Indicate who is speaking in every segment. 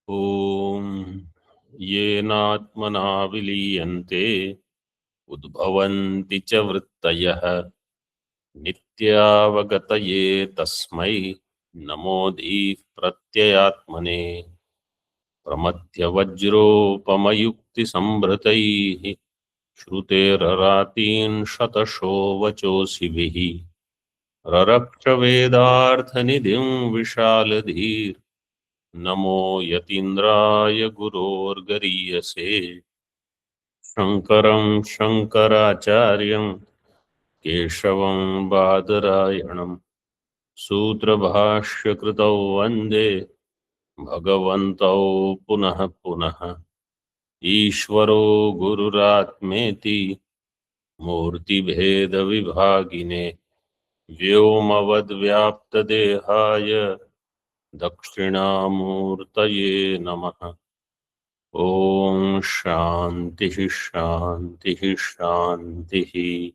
Speaker 1: ओम येनात्मना विलीयन्ते उद्भवन्ति च वृत्तयः नित्यावगतये तस्मै नमोऽधीः प्रत्ययात्मने प्रमथ्यवज्रोपमयुक्तिसम्भृतैः श्रुतेररातीन् शतशो वचोऽसिभिः ररक्ष वेदार्थनिधिं विशालधीर् नमो यतीन्द्राय गुरोर्गरीयसे शङ्करं शङ्कराचार्यं केशवं बादरायणं सूत्रभाष्यकृतौ वन्दे भगवन्तौ पुनः पुनः ईश्वरो गुरुरात्मेति मूर्तिभेदविभागिने व्योमवद्व्याप्तदेहाय दक्षिणामूर्तये नमः। ओम शांति शांति शांति।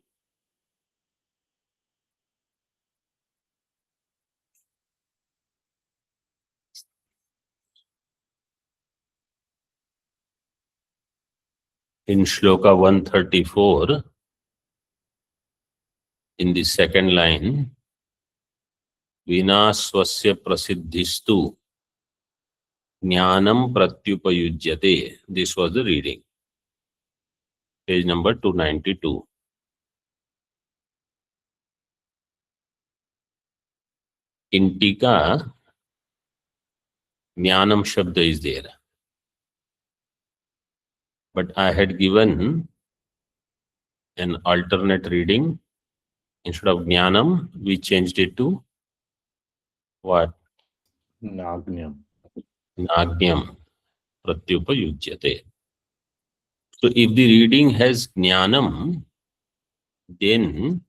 Speaker 1: In shloka 134, in the second line, vinasvasya prasiddhistu jnanam pratyupayujyate. This was the reading. Page number 292. In Tika, jnanam shabda is there. But I had given an alternate reading. Instead of jnanam, we changed it to what?
Speaker 2: Nagnyam.
Speaker 1: Nagyam pratyupayujyate. So if the reading has jnanam, then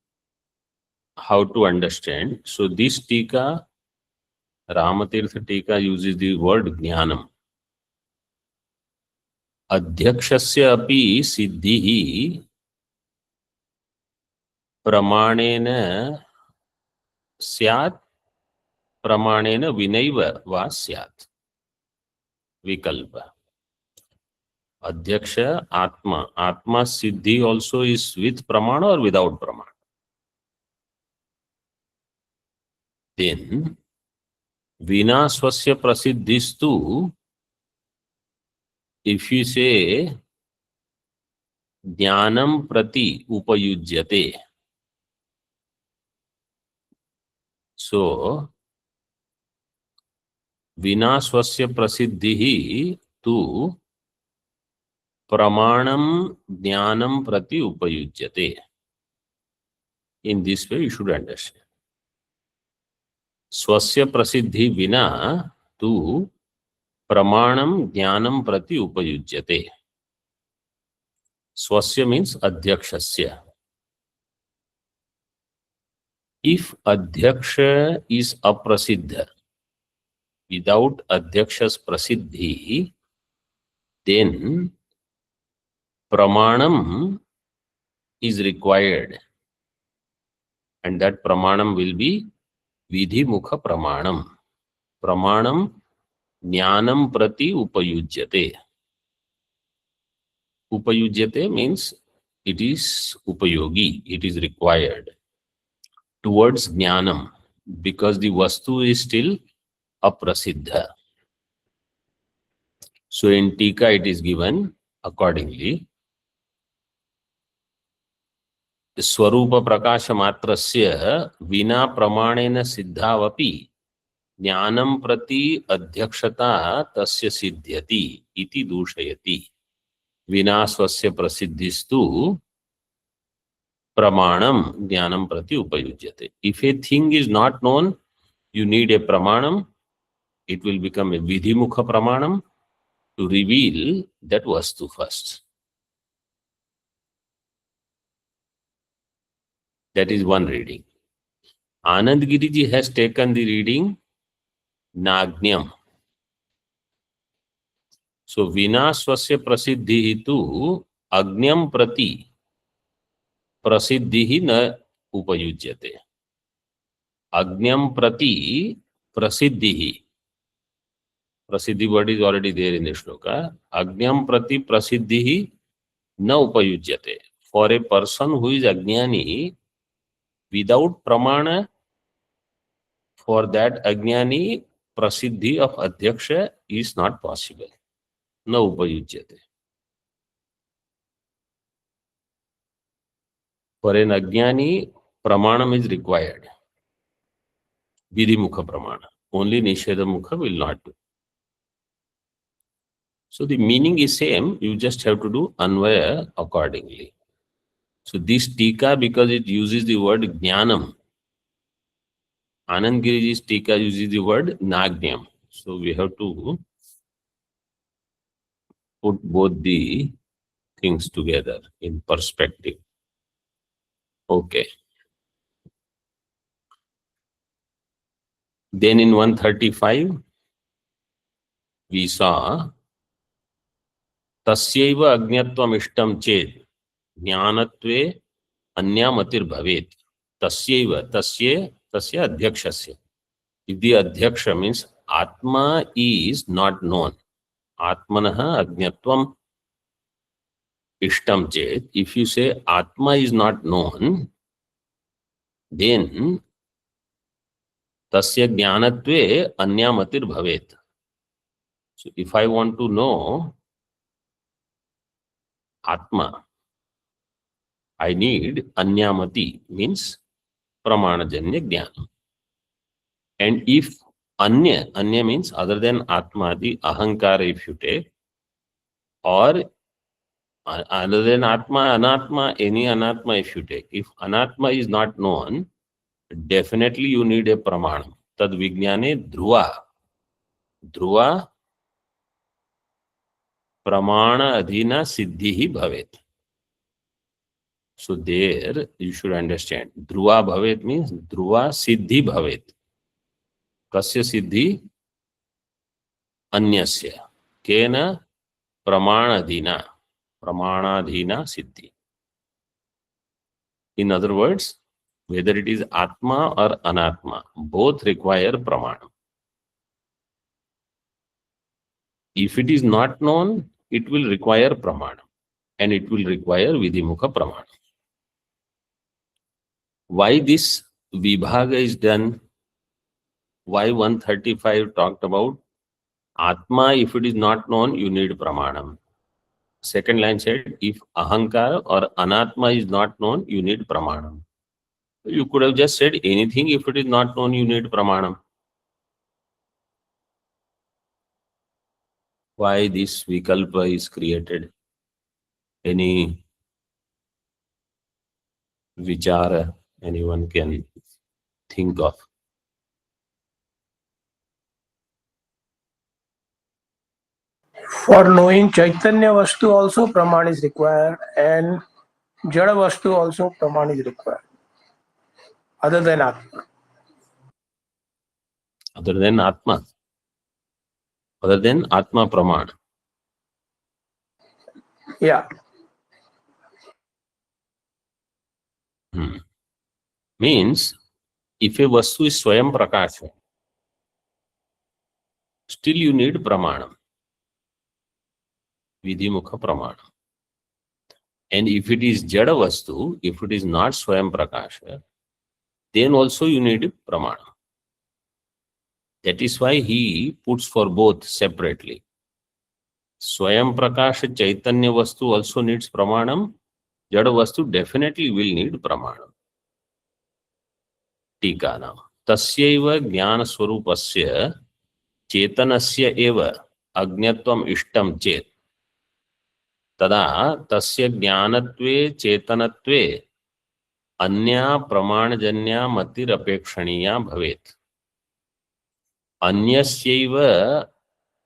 Speaker 1: how to understand? So this tika, Ramatirtha tika uses the word jnanam. Adhyakshasya api siddhihi pramanena syat pramanena vinaiva va syat. Vikalpa. Adhyaksha Atma. Atma siddhi also is with pramana or without pramana. Then Vina swasya prasiddhistu, if you say jnanam prati upayujyate, so Vina swasya prasiddhihi tu pramanam jnanam prati upayujyate. In this way you should understand. Swasya prasiddhi vina tu pramanam jnanam prati upayujyate. Swasya means adhyakshasya. If adhyaksha is aprasiddha, without adhyaksha's prasiddhi, then pramanam is required, and that pramanam will be vidhi mukha pramanam. Pramanam jnanam prati upayujyate. Upayujyate means it is upayogi, it is required towards jnanam, because the vastu is still aprasiddha. So in tika it is given accordingly. स्वरूप प्रकाश मात्रस्य विना प्रमाणेन सिद्धावपि ज्ञानं प्रति अध्यक्षता तस्य सिद्ध्यति इति दूषयति. विना स्वस्य प्रसिद्धिस्तु प्रमाणम ज्ञानं प्रति उपयुज्यते. If a thing is not known, you need a pramanam. It will become a vidhimukha pramanam to reveal that vastu first. That is one reading. Anand Giriji has taken the reading Nagnyam. So Vina swasya prasiddhi tu Agnyam prati prasiddhi na upayujyate. Agnyam prati prasiddhi. Prasiddhi word is already there in the shloka. Agnyam prati prasiddhi na upayujyate. For a person who is ajnani, without pramana, for that ajnani, prasiddhi of adhyaksha is not possible. Na upayujyate. For an ajnani, pramanam is required. Vidhimukha pramana. Only nishedamukha will not do. So the meaning is same, you just have to do anvaya accordingly. So this tika, because it uses the word jnanam, Anand Giriji's tika uses the word nagnyam. So we have to put both the things together in perspective. Okay. Then in 135, we saw tasyaiva agnyatvam ishtam ched jnanatve anyamatir bhavet. Tasyaiva, tasya adhyakshasya. If the adhyaksha means Atma is not known, Atmanaha Ajñatvam Ishtam Chet, if you say Atma is not known, then Tasya Jnanatve Anyamatir Bhavet. So if I want to know Atma, I need Anyamati, means Pramanajanya Jnana. And if Anya means other than Atma, the Ahankara if you take, or other than Atma, Anatma, any Anatma if you take. If Anatma is not known, definitely you need a Pramanam. Tad Vijnane Dhruva. Dhruva Pramana Adhina Siddhihi Bhavet. So there you should understand. Dhruva Bhavet means Dhruva Siddhi Bhavet. Kasya Siddhi? Anyasya. Kena Pramanadhina. Pramanadhina Siddhi. In other words, whether it is Atma or Anatma, both require Pramanam. If it is not known, it will require Pramanam. And it will require Vidhimukha Pramanam. Why this Vibhaga is done? Why 135 talked about Atma, if it is not known, you need Pramanam. Second line said, if Ahankara or Anatma is not known, you need Pramanam. You could have just said anything, if it is not known, you need Pramanam. Why this Vikalpa is created? Any Vichara anyone can think of?
Speaker 3: For knowing Chaitanya Vastu also Praman is required and Jada Vastu also Praman is required. Other than Atma.
Speaker 1: Other than Atma. Other than Atma Praman.
Speaker 3: Yeah.
Speaker 1: Means, if a Vastu is Swayam Prakasha, still you need Pramanam. Vidhimukha Pramanam. And if it is Jada Vastu, if it is not Swayam Prakasha, then also you need Pramanam. That is why he puts for both separately. Swayam Prakasha Chaitanya Vastu also needs Pramanam. Jada Vastu definitely will need Pramanam. Tika now. Tasyaiva Jnana Swarupasya Chetanasya eva Ajñatvam Ishtam Chet. Tada Tasya Jnanatve Chetanatve Anya Pramanajanya Matir Apekshaniya Bhavet. Anyasyaiva,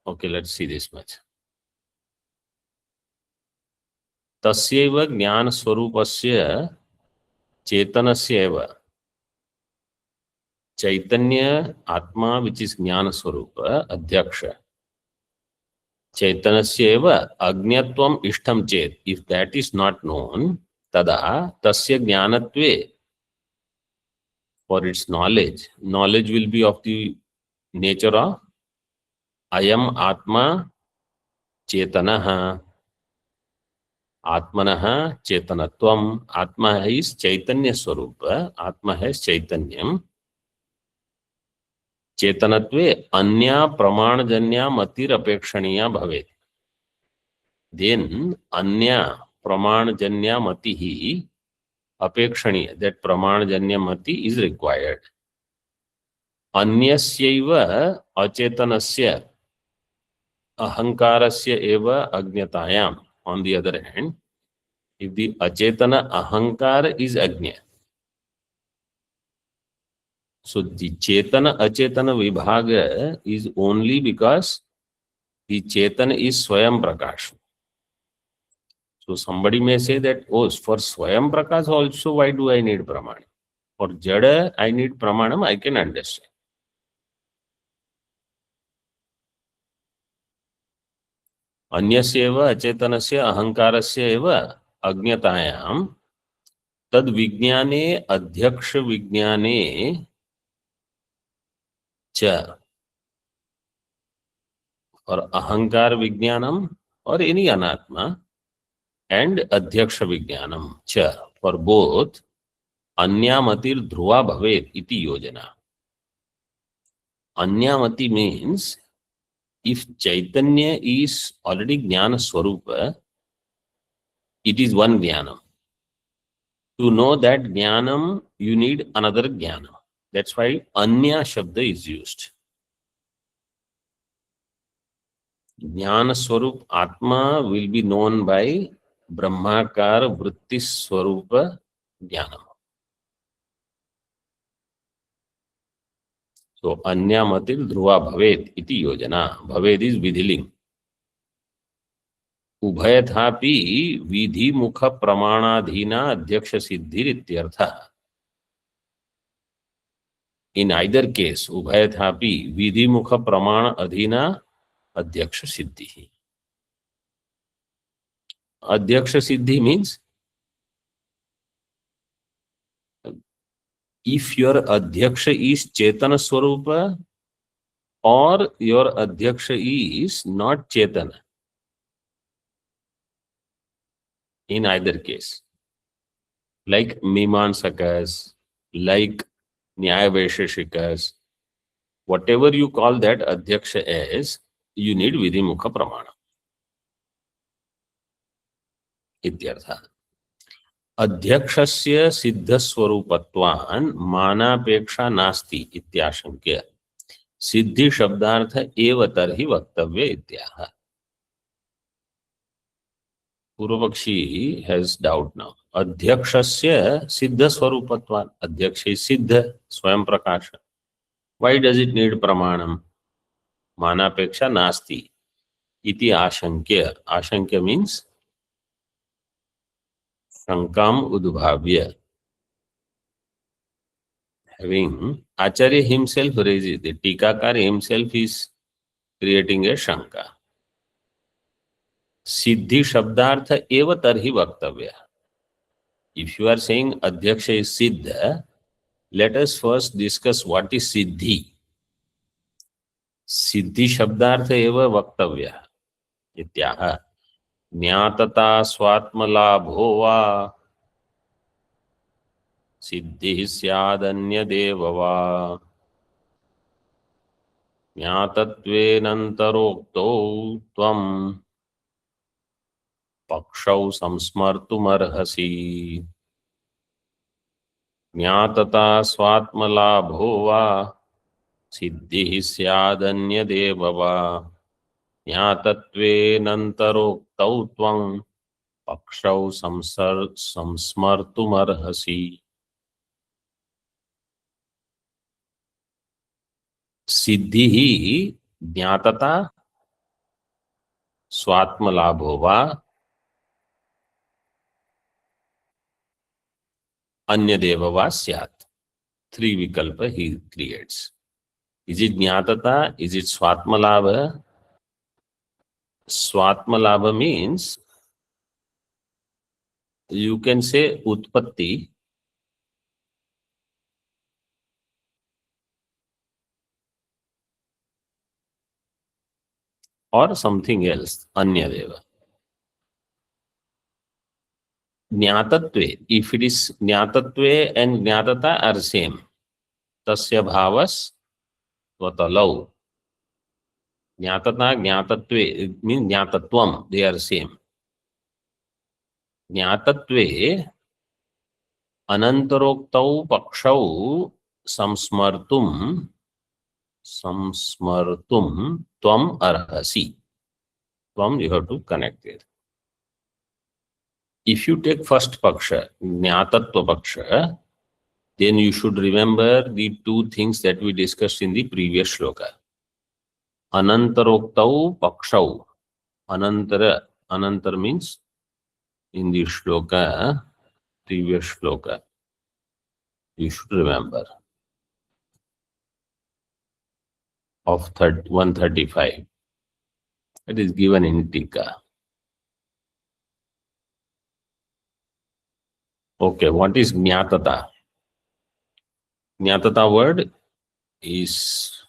Speaker 1: okay, let's see this much. Tasyaiva Jnana Swarupasya Chetanasya eva. Chaitanya Atma, which is Jnana Swarupa, Adhyaksha. Chaitanasya eva Ajñatvam Ishtam Chet. If that is not known, tada tasya jnanatve, for its knowledge. Knowledge will be of the nature of अयम आत्मा चेतनः, आत्मनः चेतनत्वम, आत्मा है इस चैतन्य स्वरूप, आत्मा है चैतन्यम, चेतनत्वे अन्या प्रमाणजन्या मतिरपेक्षणीया भवेत्, देन अन्या प्रमाणजन्या मति ही अपेक्षणीय, दैट प्रमाणजन्य मति इज रिक्वायर्ड। अन्यस्यैव अचेतनस्य अहंकारस्य एव अज्ञतायाम, on the other hand, if the achetana ahankar is ajna, so the chetana achetana vibhaga is only because the chetana is swayam prakash. So somebody may say that, oh, for swayam prakash also why do I need pramanam? For jada I need pramanam, I can understand. अन्यस्यैव अचेतनस्य अहंकारस्य एव अज्ञतायां तद विज्ञाने अध्यक्ष विज्ञाने च, और अहंकार विज्ञानम और any अनात्मा and अध्यक्ष विज्ञानम च, फॉर बोथ अन्यामतिर ध्रुवा भवेत् इति योजना। अन्यामति means if chaitanya is already jnana swarupa, it is one jnanam. To know that jnanam, you need another jnanam. That's why anya shabda is used. Jnana swarup atma will be known by brahmakar vritti swarupa jnanam. So anyamatil dhruva bhavet iti yojana. Bhavet is vidhiling. उभयथापि विधि मुख प्रमाणाधीना अध्यक्ष सिद्धि इत्यर्थ। In either case, उभयथापि विधि मुख प्रमाण अधीना अध्यक्ष सिद्धि। अध्यक्ष सिद्धि means if your adhyaksha is chetana swarupa or your adhyaksha is not chetana, in either case, like Mimamsakas, like Nyaya Vaisheshikas, whatever you call that adhyaksha as, you need vidhimukha pramana. इत्यर्थ। अध्यक्षस्य सिद्धस्वरूपत्वान् मानापेक्षा नास्ति इत्याशंक्य सिद्धि शब्दार्थ एव तर्हि वक्तव्य इत्याह। पूर्वपक्षी has doubt now. अध्यक्षस्य सिद्धस्वरूपत्वान्, अध्यक्ष is सिद्ध स्वयं प्रकाश, व्हाई डज इट नीड प्रमाणम? मानापेक्षा नास्ति इति आशंक्य, आशंक्य means शंकाम उद्भाव्य, having Acharya himself raises, the Tikakar himself is creating a shanka. Siddhi shabdartha eva tarhi vaktavya. If you are saying Adhyaksha is Siddha, let us first discuss what is Siddhi. Siddhi shabdartha eva vaktavya. Ityaha. ज्ञातता स्वात्मलाभो वा सिद्धिः स्यादन्यदेव वा ज्ञातत्वेनन्तरोक्तौ त्वं पक्षौ संस्मर्तुमर्हसि। ज्ञातता स्वात्मलाभो वा सिद्धिः स्यादन्यदेव वा ज्ञातत्वेनन्तरोक्तौ त्वं पक्षौ संस्मर्तुमर्हसि। सिद्धि ही ज्ञातता स्वात्मलाभो वा अन्यदेव वा स्यात्। थ्री विकल्प ही क्रिएट्स। इज इट ज्ञातता? इज इट स्वात्मलाभ? स्वात्मलाभ means you can say utpatti, or something else, anyadeva. Jnatatve, if it is jnatatve and jnatata are same, tasya bhavas tvatalau. Jnatata, jnatatve means jnatatvam, they are same. Jnatatve anantaroktau pakshau samsmartum tvam arhasi. Tvam you have to connect it. If you take first paksha, jnatatva paksha, then you should remember the two things that we discussed in the previous shloka. Anantaroktau pakshau. Anantar means in the shloka, previous shloka. You should remember. Of 135. It is given in Tika. Okay, what is Jnatata? Jnatata word is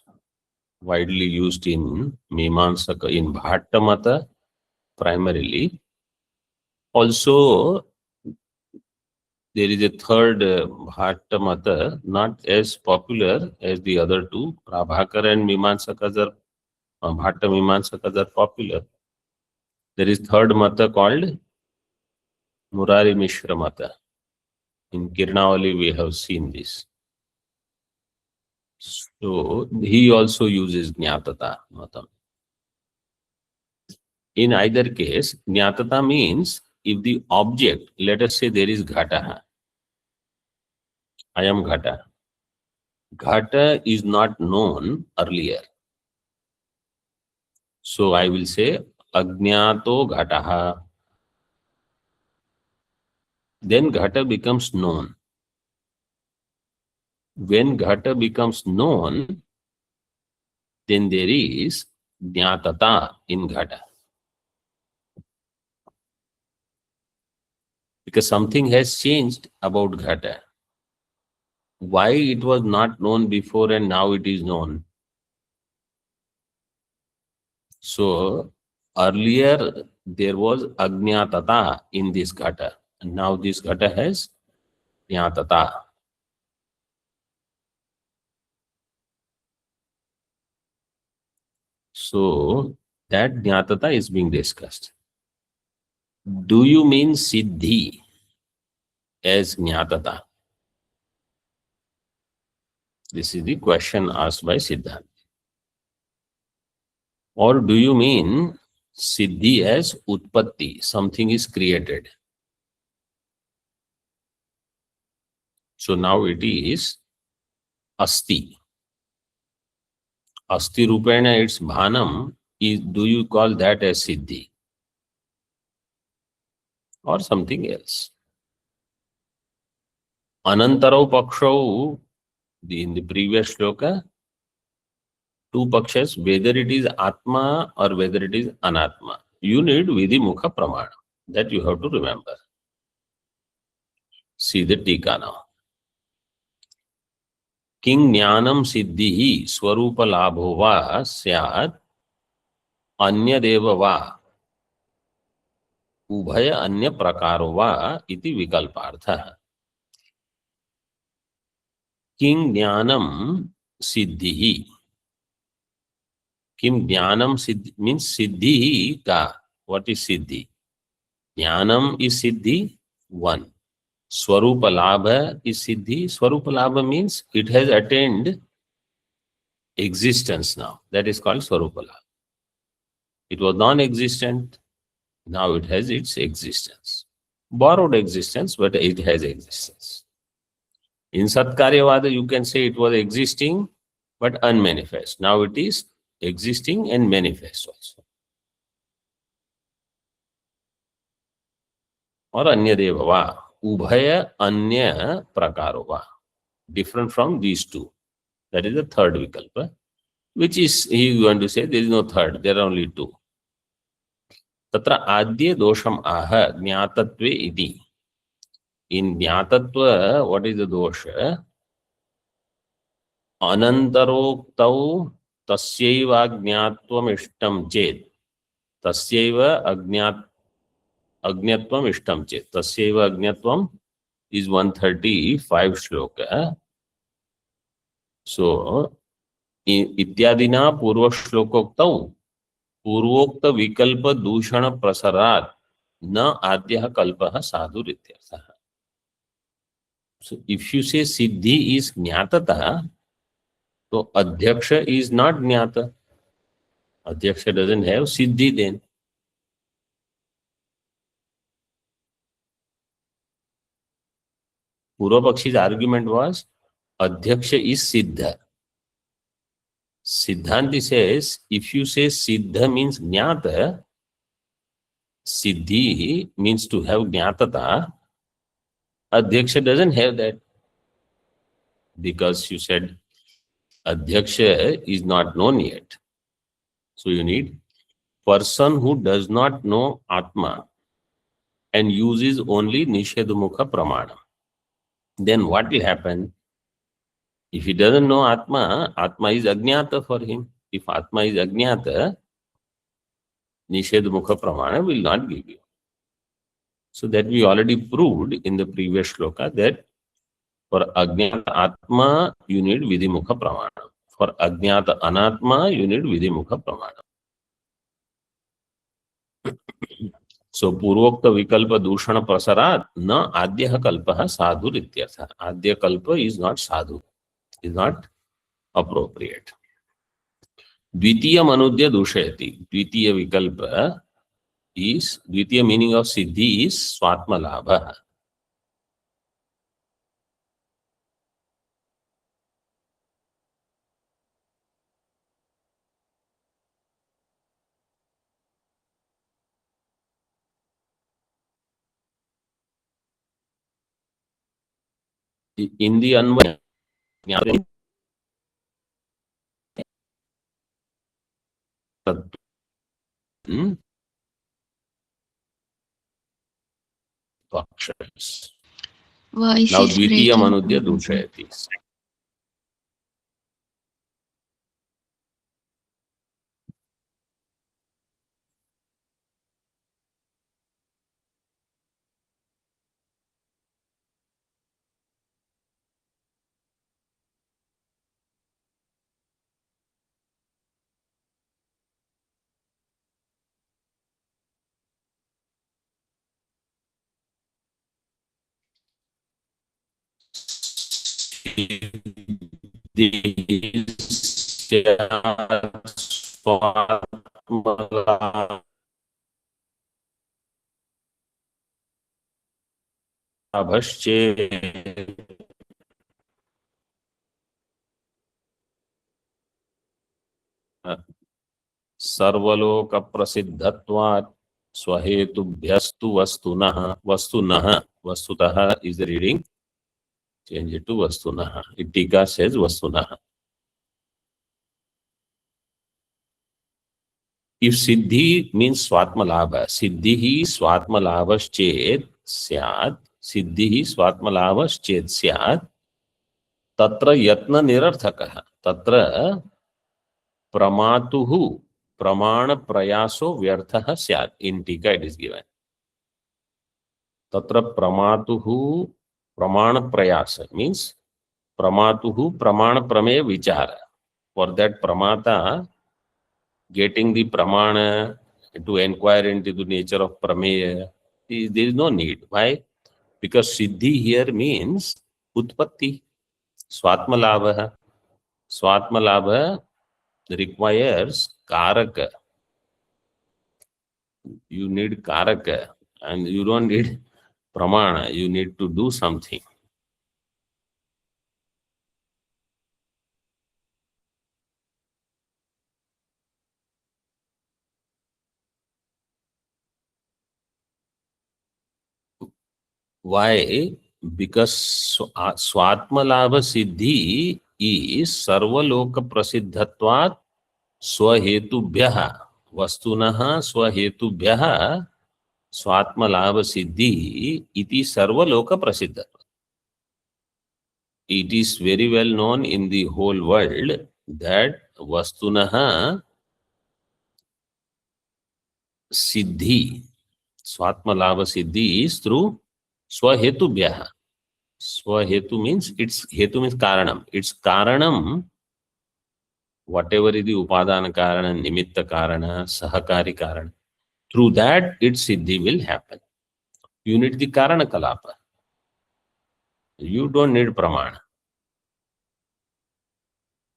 Speaker 1: widely used in Mīmānsaka, in Bhatta Mata primarily. Also, there is a third Bhatta Mata, not as popular as the other two. Prabhakar and Mīmānsakas are, Bhatta Mīmānsakas are popular. There is third Mata called Murari Mishra Mata. In Kirnavali we have seen this. So he also uses Jnatata Mata. In either case, Jnatata means if the object, let us say there is Ghata. I am Ghata. Ghata is not known earlier. So I will say Ajnato Ghataha. Then Ghata becomes known. When Ghata becomes known, then there is Jnatata in Ghata. Because something has changed about Ghata. Why it was not known before and now it is known? So earlier there was Ajnatata in this Ghata. And now this Ghata has Jnatata. So that Jnatata is being discussed. Do you mean Siddhi as Jnatata? This is the question asked by Siddhanta. Or do you mean Siddhi as Utpatti, something is created? So now it is Asti. Asti Rupena, its Bhanam, do you call that as Siddhi? Or something else? Anantarau Pakshau, in the previous shloka, two pakshas, whether it is Atma or whether it is Anatma. You need Vidhimukha Pramana. That you have to remember. See the Tika now. King Jnanam Siddhihi Swarupa Labho Va Syat Anya Deva Va Ubhaya Anya Prakaro Va Iti Vikalpartha. King Jnanam Siddhihi. Kim Jnanam Siddhi means Siddhi ka. What is Siddhi? Jnanam is Siddhi, one. Swarupa Labha is Siddhi. Swarupa Labha means it has attained existence now. That is called Swarupa Labha. It was non-existent. Now it has its existence. Borrowed existence, but it has existence. In Satkaryavada, you can say it was existing, but unmanifest. Now it is existing and manifest also. Or Anya Deva Va. Ubhaya Anya Prakarova. Different from these two. That is the third Vikalpa. Which is, he is going to say, there is no third, there are only two. Tatra Adya Dosham Aha Jnatatve Iti. In Jnatatva, what is the dosha? Anantaroktau tasyaiva jnatvam ishtam ched. तस्यैव अज्ञत्वम इष्टम चेत, तस्यैव अज्ञत्वम is 135 shloka. So इत्यादिना पूर्व श्लोकोक्तौ पूर्वोक्त विकल्प दूषण प्रसरात् न आद्यः कल्पः साधुरित्यर्थः. So if you say siddhi is jnatata, so adhyaksha is not jnata. Adhyaksha doesn't have siddhi then. Purvapakshi's argument was adhyaksha is siddha. Siddhanti says if you say siddha means jnata, siddhi means to have jnatata, adhyaksha doesn't have that. Because you said adhyaksha is not known yet. So you need person who does not know Atma and uses only Nishedamukha Pramana. Then what will happen? If he doesn't know Atma, Atma is Ajnata for him. If Atma is Ajnata, Nishedamukha Pramana will not give you. So that we already proved in the previous shloka that for Ajnata Atma, you need Vidimukha Pramana. For Ajnata Anatma, you need Vidimukha Pramana. So Purvokta Vikalpa Dushana Prasarat na Adhyah Kalpaha Sadhu Rityartha. Adhya Kalpa is not sadhu, is not appropriate. Dvitiya Manudya Dushayati. Dvitiya Vikalpa is, Dvitiya meaning of Siddhi is Swatma Labha. In the Anvaya,
Speaker 4: Voice
Speaker 1: now
Speaker 4: is
Speaker 1: Dvitiya
Speaker 4: breaking.
Speaker 1: Manudya Dushayati. सर्वलोक प्रसिद्धत्वात् स्वहेतुभ्यस्तु वस्तुनः वस्तुतः is the reading, change it to vastunah. Itika says vastunah. If siddhi means swatmalabha, siddhi swatmalabhaschet syat, siddhi swatmalabhaschet syat, tatra yatna nirarthakah, tatra pramatuhu pramana prayaso vyarthah syat. In tika it is given. Tatra pramatuhu pramana prayasa means pramatuhu pramana prameya vichara. For that pramata, getting the pramana to inquire into the nature of prameya, there is no need. Why? Because siddhi here means utpatti, swatmalabha. Swatmalabha requires karaka. You need karaka and you don't need pramana. You need to do something. Why? Because Swatmalabha Siddhi is Sarvaloka Prasiddhatvat Swahetubhyaha. Vastunaha Swahetubhyaha Swatmalabha Siddhi iti Sarvaloka Prasiddhatvat. It is very well known in the whole world that Vastunaha siddhi, Swatmalabha siddhi is through Swahetubhyah. Swahetu means Hetu means Karanam. It's Karanam, whatever is the Upadana Karana, Nimitta Karana, Sahakari Karana. Through that, its siddhi will happen. You need the Karana Kalapa. You don't need Pramana.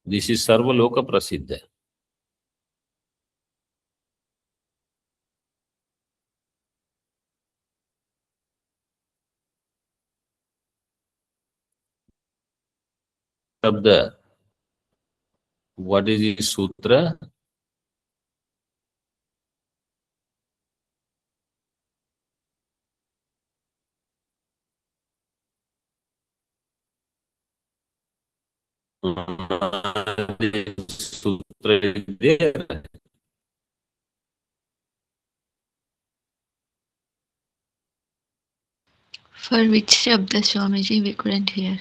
Speaker 1: This is Sarva Loka Prasiddha. Shabda. What is the sutra? Sutra is there.
Speaker 4: For which Shabda, Swamiji, we couldn't hear.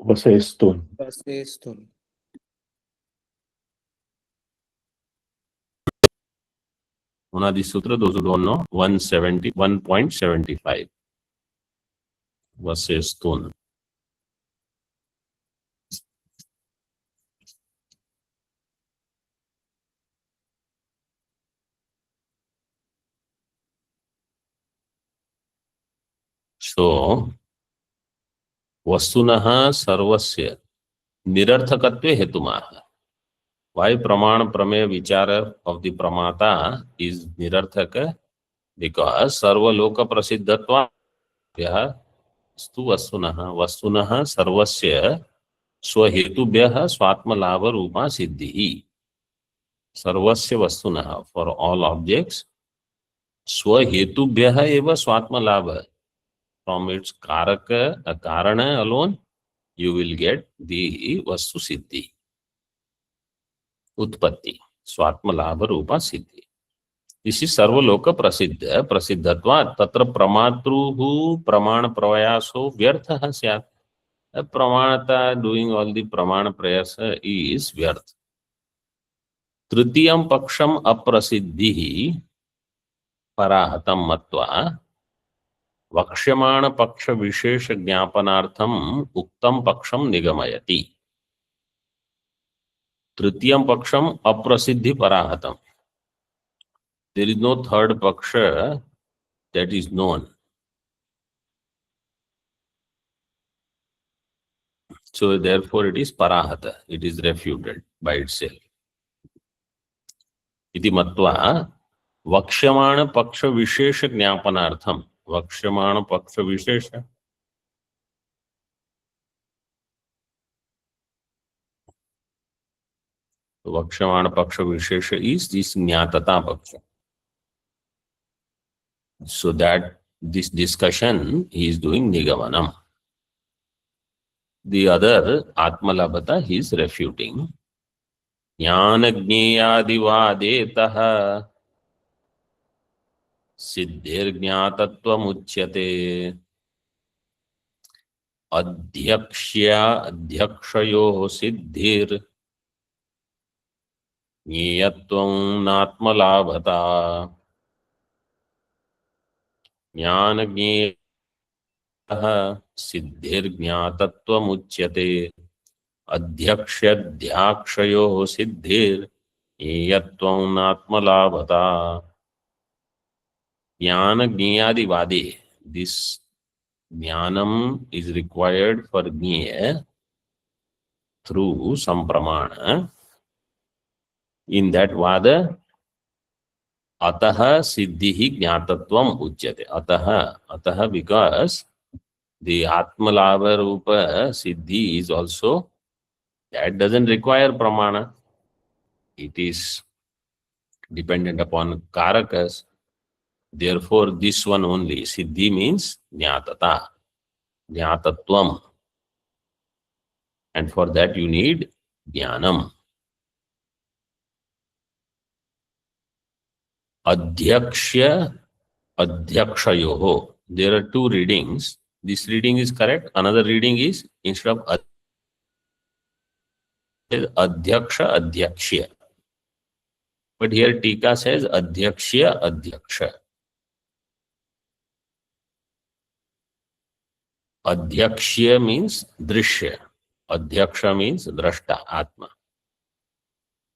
Speaker 2: Vasestun.
Speaker 5: Vasestun.
Speaker 1: Unadi Sutra, those who don't know, 171.75 Vasestun. So, Vastunaha Sarvasya Nirarthakatve Hetumaha. Why Pramana Prameya Vichara of the Pramata is Nirarthaka? Because Sarva Loka Prasiddhatva Stu Vastunaha Vastunaha Sarvasya Swahetubhyaha Swatmalabha Rupa Siddhi. Sarvasya Vastunaha, for all objects, Swahetubhyaha eva Swatmalabha. From its Karaka, a Karana alone, you will get the Vastu Siddhi. Utpatti, Swatmalabha Rupa Siddhi. This is Sarvaloka Prasiddha, Prasiddhatva, Tatra Pramatruhu Pramana Pravayaso Vyarthaha Syat. A Pramanata doing all the Pramana Prayasa is Vyarth. Tritiyam Paksham Aprasiddhi Parahatam Matva Vakshyamana Paksha Vishesha Jnapanartham Uktam Paksham Nigamayati. Tritiyam Paksham Aprasiddhi Parahatam. There is no third Paksha that is known. So therefore it is Parahata. It is refuted by itself. Iti Matva Vakshyamana Paksha Vishesha Jnapanartham. Vakshyamana Paksha Vishesha. Vakshyamana Paksha Vishesha is this Jnatata Paksha. So that this discussion he is doing Nigamanam. The other Atmalabhata he is refuting. Jnanagnyadivadetaha Siddhirjnatatvamudhyate Adhyakshayo Siddhir Jnayatvam Natmalabhata Jnanagnyataha Siddhirjnatatvamudhyate Adhyakshayo Siddhir Jnayatvam Natmalabhata. Jnana Jnayadivade. This Jnanam is required for Jnaya through some Pramana. In that Vada, Ataha Siddhihi Jnatatvam Ujyate. Ataha because the Atmalabha Rupa Siddhi is also, that doesn't require Pramana. It is dependent upon Karakas. Therefore, this one only, Siddhi means Jnatata, Jnatatvam. And for that you need Jnanam. Adhyakshya, adhyakshayoho. There are two readings. This reading is correct. Another reading is, instead of adhyaksha, adhyakshya. But here Tika says adhyakshya, adhyaksha. Adhyakshya means drishya. Adhyaksha means drashta, atma.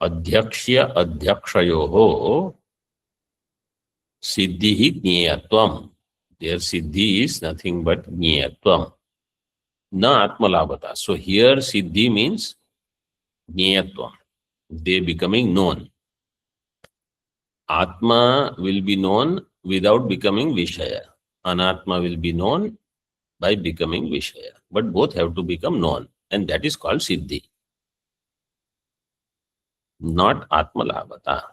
Speaker 1: Adhyakshya, adhyakshayoho siddhi jneyatvam. Their siddhi is nothing but jneyatvam. Na atma labhata. So here siddhi means jneyatvam. They becoming known. Atma will be known without becoming Vishaya. Anatma will be known by becoming Vishaya. But both have to become known. And that is called Siddhi. Not Atma Labhata.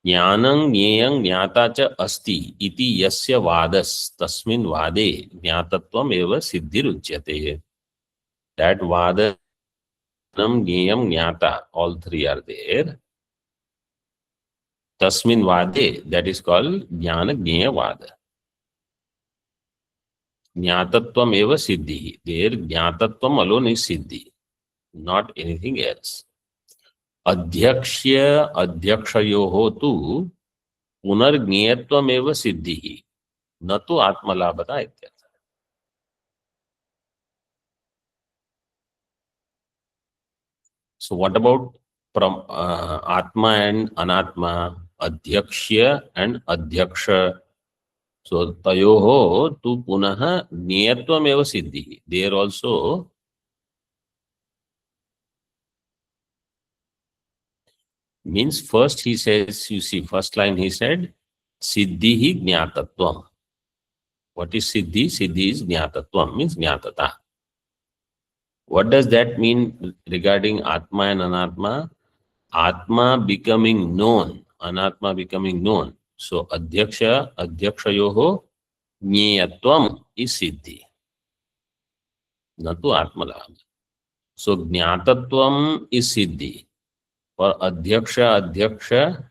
Speaker 1: Jnanam jneyam jnata cha asti iti yasya vadas tasmin vade jnatatvam eva siddhiruchyate. That vada, jneyam jnata, all three are there. Tasmin vade, that is called jnana jneya vada. Jnatatvam eva siddhi. There jnatatvam alone is siddhi, not anything else. Adhyakshya adhyakshayoho tu punarjneyatvam eva siddhi. Na tu atmalabhata ityartha. So what about from Atma and Anatma, Adhyakshya and Adhyaksha? So tayoho tu punaha jneyatvam eva siddhi. There also means first he says, you see, first line he said, siddhi jnatatvam. What is siddhi? Siddhi is jnatatvam, means jnatata. What does that mean regarding Atma and Anatma? Atma becoming known, Anatma becoming known. So adhyaksha, adhyakshayoho jneyatvam is siddhi. Natu atma labha. So jnatatvam is siddhi. For adhyaksha, adhyaksha,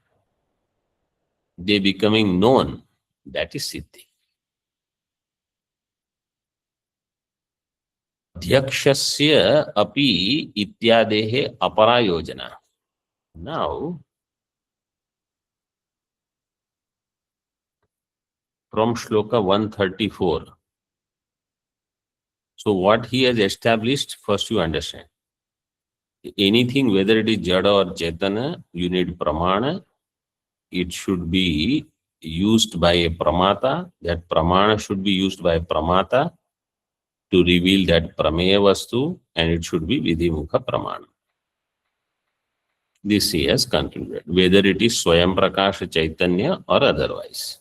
Speaker 1: they becoming known, that is siddhi. Adhyakshasya api ityadehe aparayojana. Now, from Shloka 134. So what he has established, first you understand. Anything, whether it is Jada or Chaitanya, you need Pramana. It should be used by a Pramata. That Pramana should be used by a Pramata to reveal that Prameya Vastu, and it should be Vidhimukha Pramana. This he has concluded, whether it is Swayam Prakasha Chaitanya or otherwise.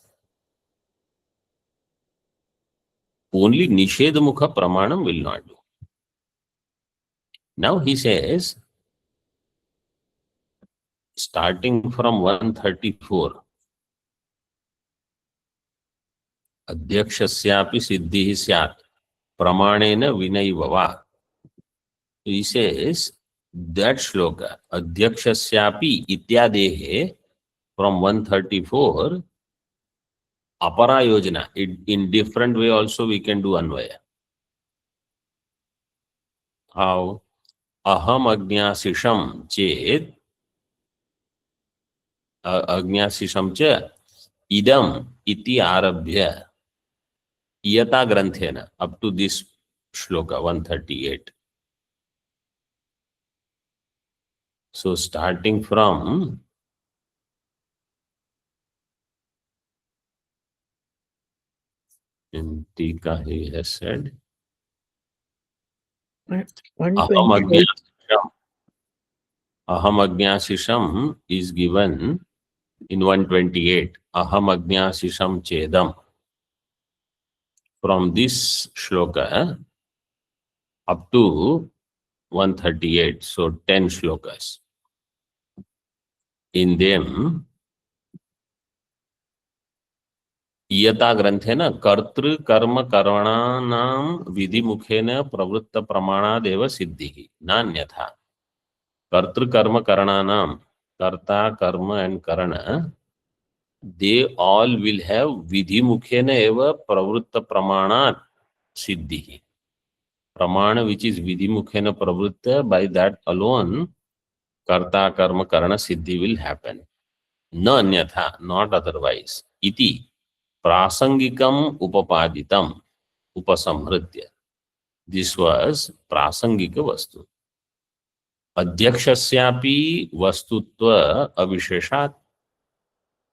Speaker 1: Only Nishedamukha Pramanam will not do. Now he says, starting from 134, Adhyakshasyapi siddhi syat pramanena vinaivava. He says that shloka, Adhyakshasyapi ityadehe, from 134, aparayojana. In different way also we can do anvaya. How? Aham agnyasisham chet agnyasisham cha idam iti arabhya yata granthena, up to this shloka 138. So starting from in Tika he has said Aham
Speaker 5: 128.
Speaker 1: agnyasisham is given in 128. Aham agnyasisham chedam. From this shloka up to 138, so 10 shlokas. In them, Iyata granthena kartru karma karanam vidhimukhena pravritta pramanadeva siddhi nanyatha. Kartru karma karananam, karta, karma and karana, they all will have vidhimukhena eva pravritta pramanat siddhi. Pramana which is vidhimukhena pravritta, by that alone karta karma karana siddhi will happen. Na anyatha, not otherwise. Iti prasangikam upapaditam upasamhritya. This was prasangika vastu. Adhyakshasyapi vastutva aviseshat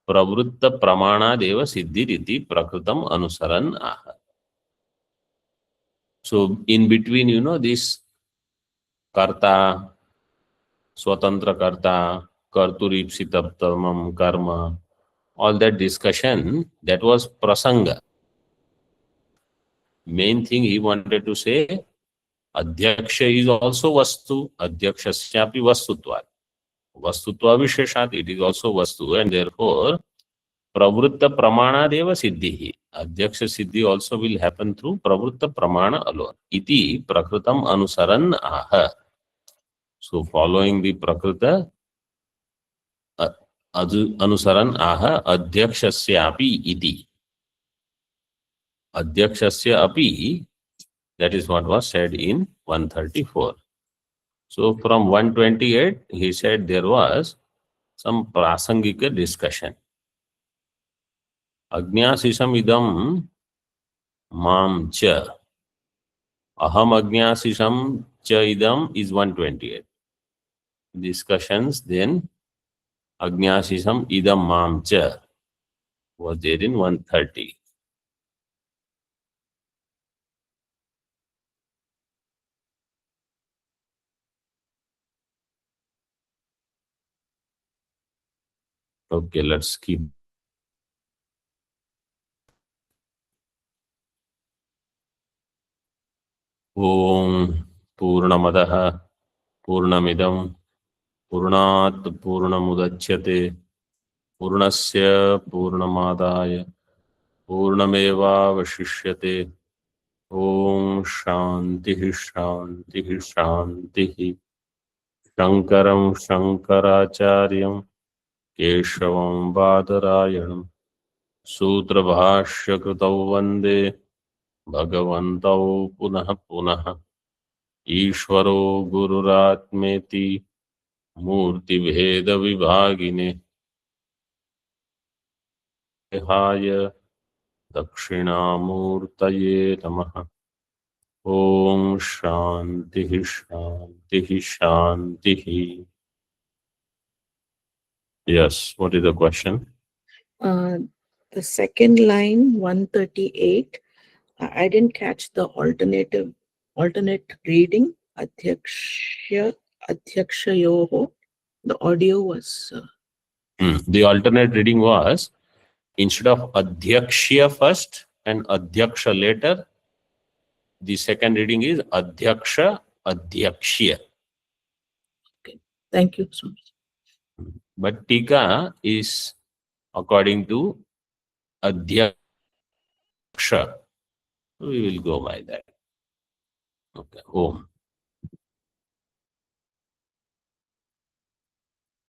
Speaker 1: pravritta pramanadeva siddhiriti prakritam anusaran aha. So in between, this karta, swatantra karta, karturipsitaptamam karma, all that discussion, that was prasanga. Main thing he wanted to say, adhyaksha is also vastu, adhyakshasyapi vastutvat. Vastutva visheshat, it is also vastu, and therefore pravritta pramana deva siddhi. Adhyaksha siddhi also will happen through pravritta pramana alone. Iti prakritam anusaran aha. So following the prakrita anusaran aha adhyakshasya api iti. Adhyakshasya api, that is what was said in 134. So from 128, he said there was some prasangika discussion. Agnyasisam idam mam cha. Aham agnyasisam cha idam is 128. Discussions, then agnyasisam idam mam cha was there in 130. Okay, let's keep. Om Purnamadaha Purnamidam Purnat Purnamudachyate Purnasya Purnamadaya Purnameva Vashishyate. Om Shanti Shanti Shanti. Shankaram Shankaracharyam Keshavam Badarayanam Sutra Bhashya Kritau Vande Bhagavantau Punah Punah Ishvaro Gururatmeti Murti Bheda Vibhagine Haya Dakshinamurtaye Namaha. Om Shanti Shanti Shanti. Yes, what is the question?
Speaker 5: The second line, 138, I didn't catch the alternate reading. Adhyakshayoho. The audio was.
Speaker 1: The alternate reading was, instead of Adhyakshya first and Adhyaksha later, the second reading is Adhyaksha Adhyakshya.
Speaker 5: Okay. Thank you so much.
Speaker 1: But Tika is according to Adhyaksha. We will go by that. Okay. Om.